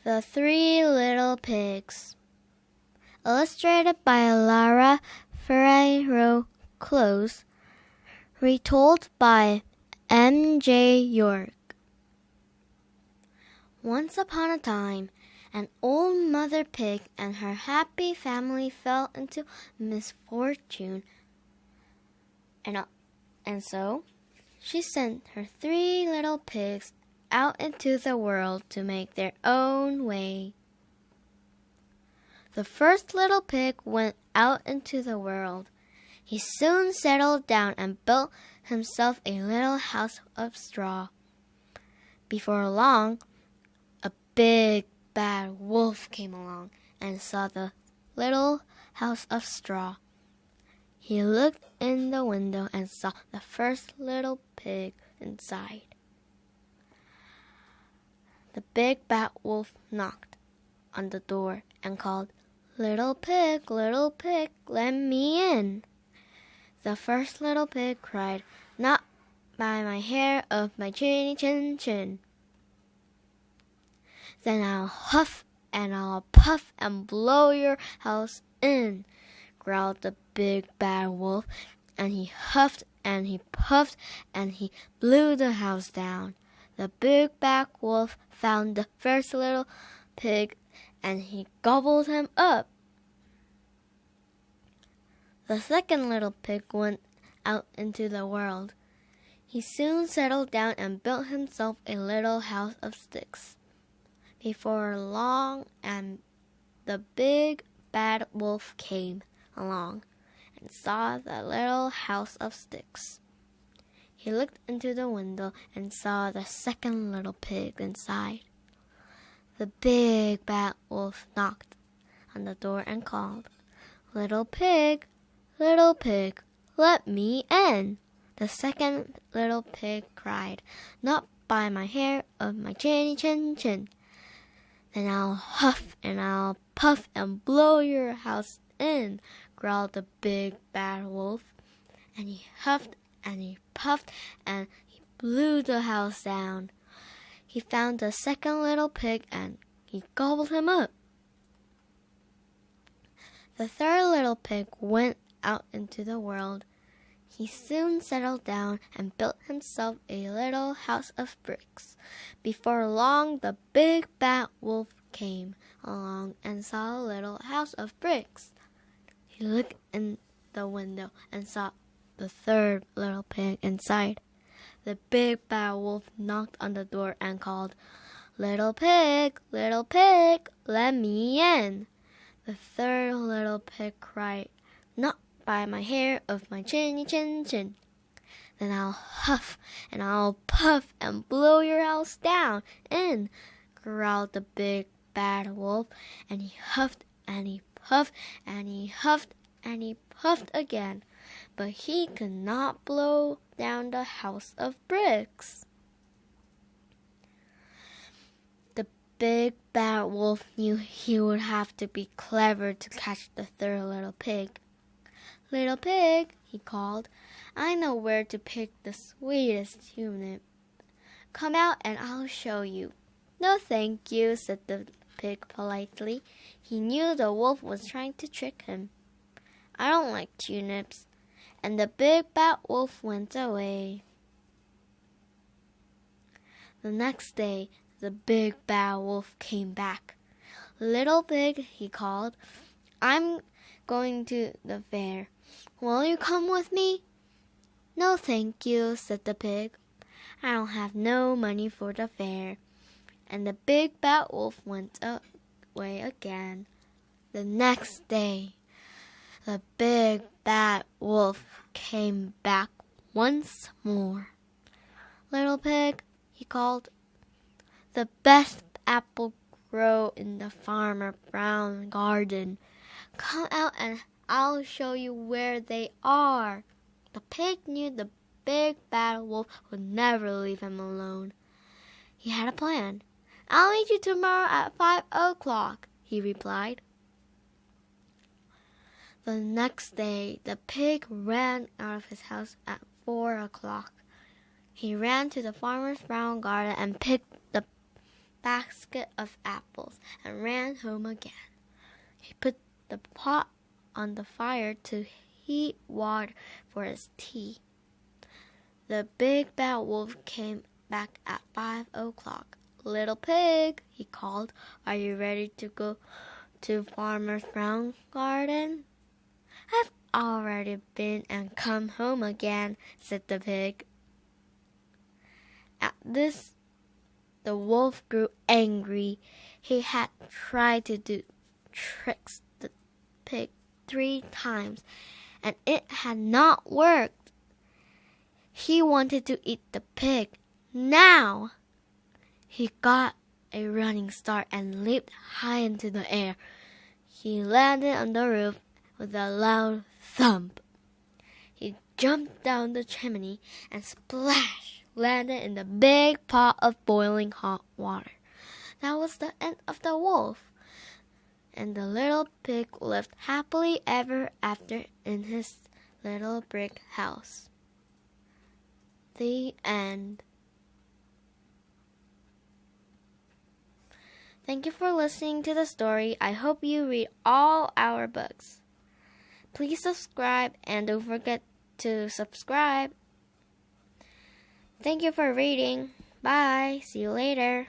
The Three Little Pigs. Illustrated by Lara Ferrero Close. Retold by M.J. York. Once upon a time, an old mother pig and her happy family fell into misfortune, and so she sent her 3 little pigs out into the world to make their own way. The first little pig went out into the world. He soon settled down and built himself a little house of straw. Before long, a big bad wolf came along and saw the little house of straw. He looked in the window and saw the first little pig inside. The big bad wolf knocked on the door and called, little pig, let me in." The first little pig cried, "Not by my hair of my chinny chin chin." "Then I'll huff and I'll puff and blow your house in," growled the big bad wolf, and he huffed and he puffed and he blew the house down. The big bad wolf found the first little pig and he gobbled him up. The second little pig went out into the world. He soon settled down and built himself a little house of sticks. Before long, and the big bad wolf came along and saw the little house of sticks. He looked into the window and saw the second little pig inside. The big bad wolf knocked on the door and called, little pig, let me in." The second little pig cried, "Not by my hair of my chinny chin chin." "Then I'll huff and I'll puff and blow your house in," growled the big bad wolf, and he huffed and he puffed and he blew the house down. He found the second little pig and he gobbled him up. The third little pig went out into the world. He soon settled down and built himself a little house of bricks. Before long, the big bad wolf came along and saw a little house of bricks. He looked in the window and saw the third little pig inside. The big bad wolf knocked on the door and called, little pig, let me in." The third little pig cried, "Not by my hair of my chinny chin chin." "Then I'll huff and I'll puff and blow your house down in," growled the big bad wolf, and he huffed and he puffed and he huffed and he puffed again, but he could not blow down the house of bricks. The big bad wolf knew he would have to be clever to catch the third little pig. "Little pig," he called, "I know where to pick the sweetest turnip. Come out and I'll show you." "No, thank you," said the pig politely. He knew the wolf was trying to trick him. "I don't like turnips." And the big bad wolf went away. The next day, the big bad wolf came back. "Little pig," he called, "I'm going to the fair. Will you come with me?" "No, thank you," said the pig. "I don't have no money for the fair." And the big bad wolf went away again. The next day, the big bad wolf came back once more. "Little pig," he called, "the best apple grow in the Farmer Brown garden. Come out and I'll show you where they are." The pig knew the big bad wolf would never leave him alone. He had a plan. "I'll meet you tomorrow at 5 o'clock, he replied. The next day, the pig ran out of his house at 4 o'clock. He ran to the Farmer's Brown garden and picked the basket of apples and ran home again. He put the pot on the fire to heat water for his tea. The big bad wolf came back at 5 o'clock. "Little pig," he called, "are you ready to go to Farmer Brown's garden?" "I've already been and come home again," said the pig. At this, the wolf grew angry. He had tried to do tricks the pig 3 times, and it had not worked. He wanted to eat the pig now. He got a running start and leaped high into the air. He landed on the roof with a loud thump. He jumped down the chimney and splash landed in the big pot of boiling hot water. That was the end of the wolf. And the little pig lived happily ever after in his little brick house. The end. Thank you for listening to the story. I hope you read all our books. Please subscribe and don't forget to subscribe. Thank you for reading. Bye. See you later.